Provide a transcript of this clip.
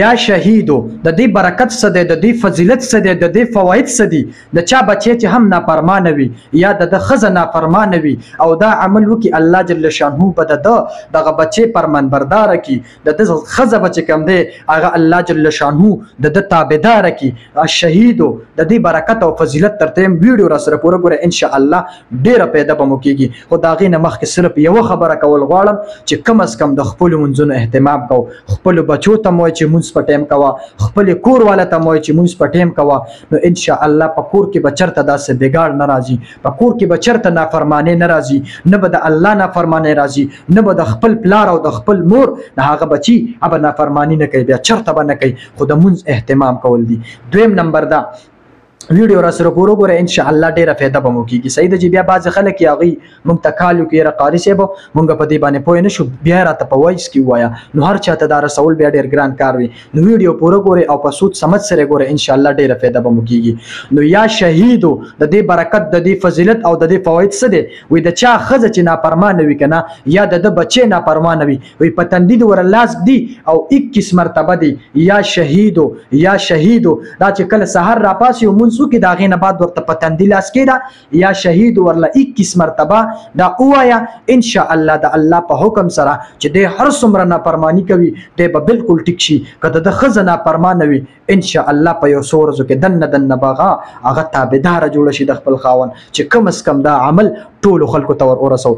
یا شهیدو د دې برکت څه دی، د دې فضیلت څه دی، د دې فواید څه دي. د چا بچی چې هم نافرمانه وي یا د ښځه نافرمانه وي او دا عمل وکړي، الله جل شانه به د دغه بچی فرمانبرداره کړي، د ده ښځه به چې کوم دی هغه الله جل شانه د ده تابعداره کړي. الشهیدو د دې برکت او فضیلت تر ته ویډیو را سره پوره ګوره، ان شاء الله ډیره پیدا به مو کېږي. خو د هغې نه مخکې صرف یوه خبره کول غواړم چې کم از کم د خپلو منځونو اهتمام کو، خپلو بچو ته مو چې مونځ په ټایم کوه، خپلې کور والا ته مو چې مونځ په ټایم کوه، نو ان شاء الله په کور کې به چېرته داسې بګاړ نه راځي، په کور کې به چېرته نافرماني نه راځي، نه به د الله نافرماني راځي، نه به د خپل پلار او د خپل مور د هغه بچي به نافرماني نه کوي، بیا چېرته به نه کوي. خو د مونځ اهتمام کول دي. دویم نمبر دا ویډیو را سره پوره ګوره، ان شاء الله ډیره فایده به مو کېږي. صحیح ده چې بیا بعضې خلک یې هغوی موږ ته کال وکړي یاره قاري صاحب موږ په دې باندې پوه نه شو، بیا یې راته په وایس کې ووایه، نو هر چا ته دا رسول بیا ډېر ګران کار وي. نو ویډیو پوره ګورئ او په سوچ سمج سره ګورئ، ان شاء الله ډیره فایده به مو کېږي. نو یا شهیدو د دې برکت، د دې فضیلت او د دې فواید څه دی؟ وایي د چا ښځه چې نافرمانه وي که نه، یا د ده بچی نافرمانه وي، وایي په تندي د ور لاس دی او 21 مرتبه دی یا شهیدو یا شهیدو. دا چې کله سحر راپاسي او مونځ وکړي د هغې نه بعد ورته په تندي لاس کېږده یا شهید ورله 21 مرتبه دا ووایه، ان شاء الله د الله په حکم سره چې دی هر څومره نافرماني کوي دی به بالکل ټیک شي. که د ده ښځه نافرمانه وي ان شاء الله په یو څو ورځو کې دنه به هغه تابعداره جوړه شي د خپل خاوند، چې کم از کم دا عمل ټولو خلکو ته ور ورسو.